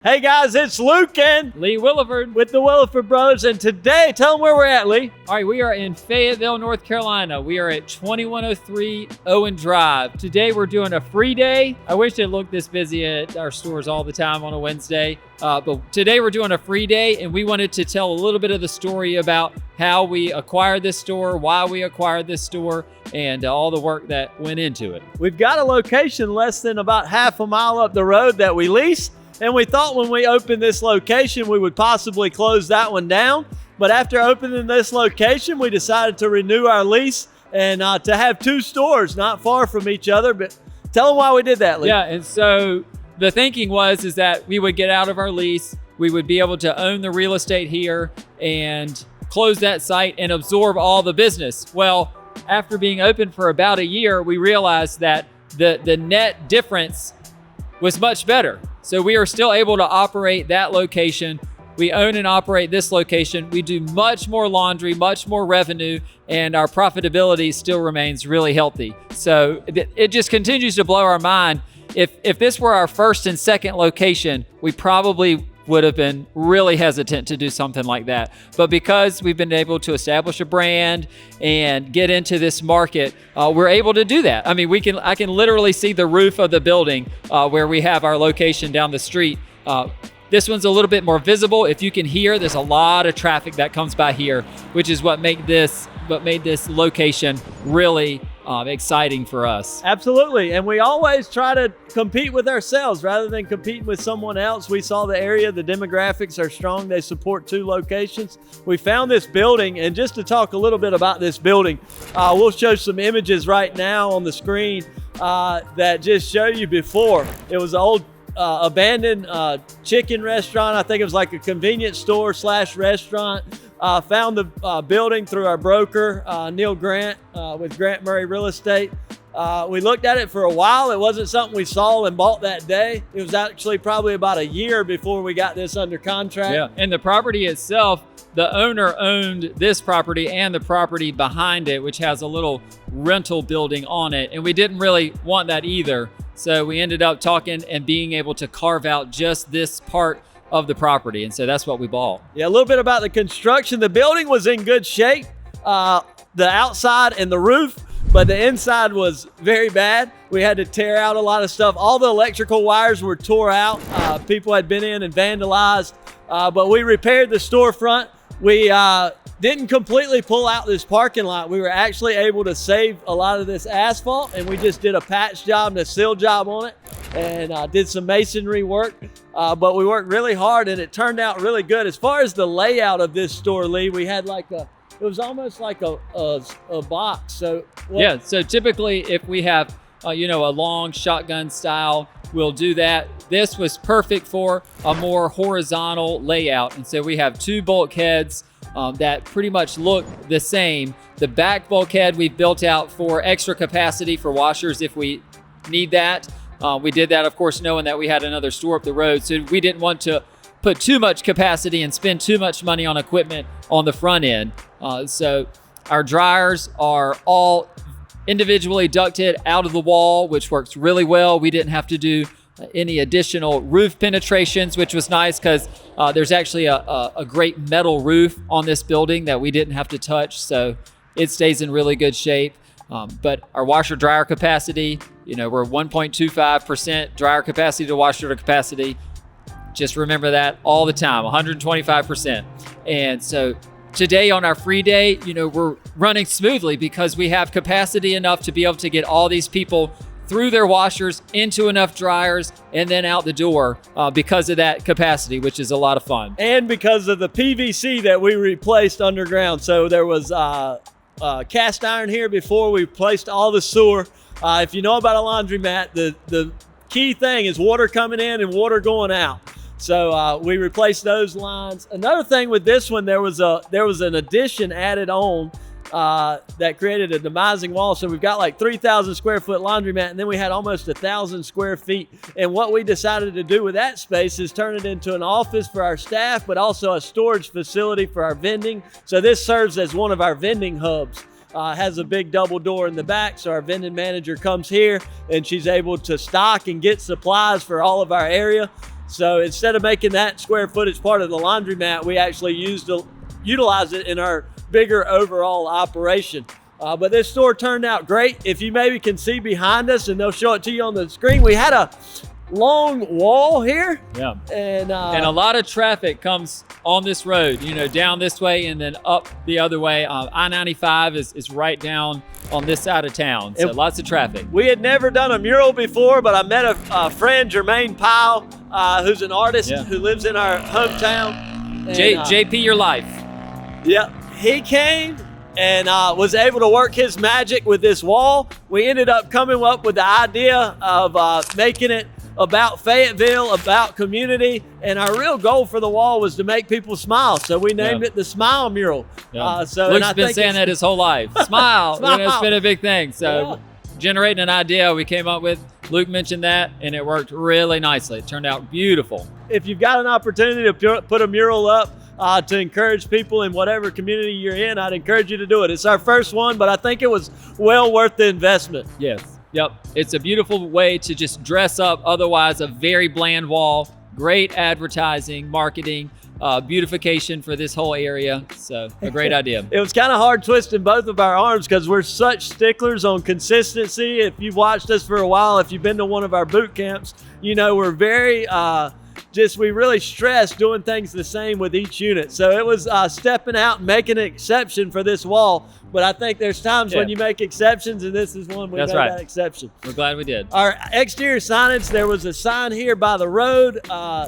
Hey guys, it's Luke and Lee Williford with the Williford Brothers, and today, tell them where we're at, Lee. All right, we are in Fayetteville, North Carolina. We are at 2103 Owen Drive. Today we're doing a free day. I wish it looked this busy at our stores all the time on a Wednesday, but today we're doing a free day, and we wanted to tell a little bit of the story about how we acquired this store, why we acquired this store, and all the work that went into it. We've got a location less than about half a mile up the road that we lease. And we thought when we opened this location, we would possibly close that one down. But after opening this location, we decided to renew our lease and to have two stores not far from each other. But tell them why we did that, Lee. Yeah, and so the thinking is that we would get out of our lease, we would be able to own the real estate here and close that site and absorb all the business. Well, after being open for about a year, we realized that the net difference was much better. So we are still able to operate that location. We own and operate this location. We do much more laundry, much more revenue, and our profitability still remains really healthy. So it just continues to blow our mind. If this were our first and second location, we probably would have been really hesitant to do something like that. But because we've been able to establish a brand and get into this market, we're able to do that. I mean, I can literally see the roof of the building where we have our location down the street. This one's a little bit more visible. If you can hear, there's a lot of traffic that comes by here, which is what made this location really exciting for us. Absolutely. And we always try to compete with ourselves rather than competing with someone else. We saw the area, the demographics are strong. They support two locations. We found this building, and just to talk a little bit about this building, we'll show some images right now on the screen that just show you before. It was an old abandoned chicken restaurant. I think it was like a convenience store / restaurant. Found the building through our broker, Neil Grant, with Grant Murray Real Estate. We looked at it for a while. It wasn't something we saw and bought that day. It was actually probably about a year before we got this under contract. Yeah, and the property itself, the owner owned this property and the property behind it, which has a little rental building on it. And we didn't really want that either. So we ended up talking and being able to carve out just this part of the property. And so that's what we bought. Yeah, a little bit about the construction. The building was in good shape, the outside and the roof, but the inside was very bad. We had to tear out a lot of stuff. All the electrical wires were tore out. People had been in and vandalized, but we repaired the storefront. We didn't completely pull out this parking lot. We were actually able to save a lot of this asphalt, and we just did a patch job and a seal job on it, and did some masonry work. But we worked really hard, and it turned out really good. As far as the layout of this store, Lee, we had it was almost like a box. So yeah, so typically if we have a long shotgun style, we'll do that. This was perfect for a more horizontal layout. And so we have two bulkheads that pretty much look the same. The back bulkhead we've built out for extra capacity for washers if we need that. We did that, of course, knowing that we had another store up the road. So we didn't want to put too much capacity and spend too much money on equipment on the front end. So our dryers are all individually ducted out of the wall, which works really well. We didn't have to do any additional roof penetrations, which was nice because there's actually a great metal roof on this building that we didn't have to touch. So it stays in really good shape. But our washer dryer capacity, we're 1.25% dryer capacity to washer capacity. Just remember that all the time, 125%. And so today on our free day, we're running smoothly because we have capacity enough to be able to get all these people through their washers into enough dryers and then out the door because of that capacity, which is a lot of fun. And because of the PVC that we replaced underground. So there was cast iron here before. We placed all the sewer. If you know about a laundromat, the key thing is water coming in and water going out. So we replaced those lines. Another thing with this one, there was an addition added on that created a demising wall. So we've got like 3,000 square foot laundromat, and then we had almost 1,000 square feet. And what we decided to do with that space is turn it into an office for our staff, but also a storage facility for our vending. So this serves as one of our vending hubs. Has a big double door in the back, so our vending manager comes here and she's able to stock and get supplies for all of our area. So instead of making that square footage part of the laundromat, we actually utilize it in our bigger overall operation. But this store turned out great. If you maybe can see behind us, and they'll show it to you on the screen, we had a long wall here. Yeah. And a lot of traffic comes on this road, you know, down this way and then up the other way. I-95 is right down on this side of town, so lots of traffic. We had never done a mural before, but I met a friend, Jermaine Powell, who's an artist who lives in our hometown. And, JP Your Life. Yeah, he came and was able to work his magic with this wall. We ended up coming up with the idea of making it about Fayetteville, about community, and our real goal for the wall was to make people smile. So we named it the Smile Mural. Luke's been saying that his whole life. Smile. Smile. You know, it's been a big thing. So generating an idea we came up with, Luke mentioned that, and it worked really nicely. It turned out beautiful. If you've got an opportunity to put a mural up to encourage people in whatever community you're in, I'd encourage you to do it. It's our first one, but I think it was well worth the investment. Yes. Yep. It's a beautiful way to just dress up otherwise a very bland wall. Great advertising, marketing, beautification for this whole area. So a great idea. It was kind of hard twisting both of our arms because we're such sticklers on consistency. If you've watched us for a while, if you've been to one of our boot camps, you know we're very we really stress doing things the same with each unit. So it was stepping out and making an exception for this wall. But I think there's times when you make exceptions, and this is one we made that exception. We're glad we did. Our exterior signage, there was a sign here by the road.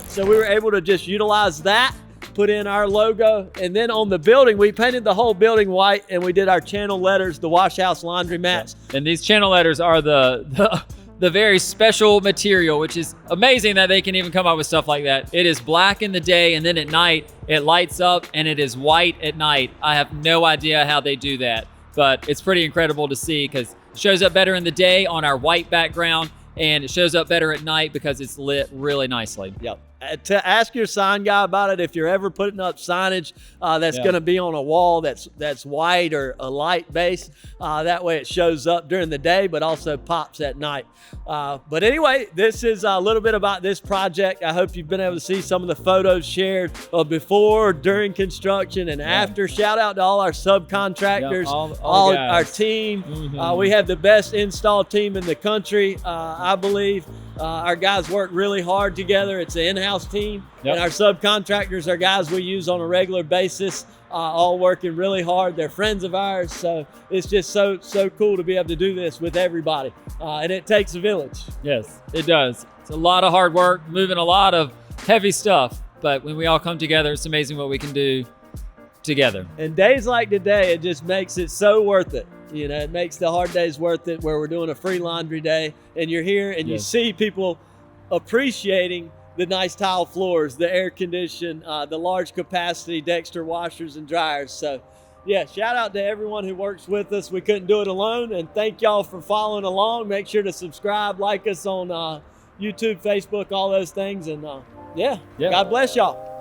So we were able to just utilize that, put in our logo. And then on the building, we painted the whole building white, and we did our channel letters, the Wash House Laundromats. Yeah. And these channel letters are the very special material, which is amazing that they can even come up with stuff like that. It is black in the day, and then at night it lights up and it is white at night. I have no idea how they do that, but it's pretty incredible to see because it shows up better in the day on our white background, and it shows up better at night because it's lit really nicely. Yep. To ask your sign guy about it, if you're ever putting up signage that's going to be on a wall that's white or a light base, that way it shows up during the day but also pops at night. But anyway, this is a little bit about this project. I hope you've been able to see some of the photos shared of before, during construction, and after. Shout out to all our subcontractors, all our team. We have the best install team in the country, I believe. Our guys work really hard together. It's an in-house team, and our subcontractors are guys we use on a regular basis, all working really hard. They're friends of ours, so it's just so cool to be able to do this with everybody, and it takes a village. Yes, it does. It's a lot of hard work, moving a lot of heavy stuff, but when we all come together, it's amazing what we can do together. And days like today, it just makes it so worth it. You know, it makes the hard days worth it, where we're doing a free laundry day and you're here and you see people appreciating the nice tile floors, the air condition, the large capacity Dexter washers and dryers. So yeah, shout out to everyone who works with us. We couldn't do it alone, and thank y'all for following along. Make sure to subscribe, like us on YouTube, Facebook, all those things. And God bless y'all.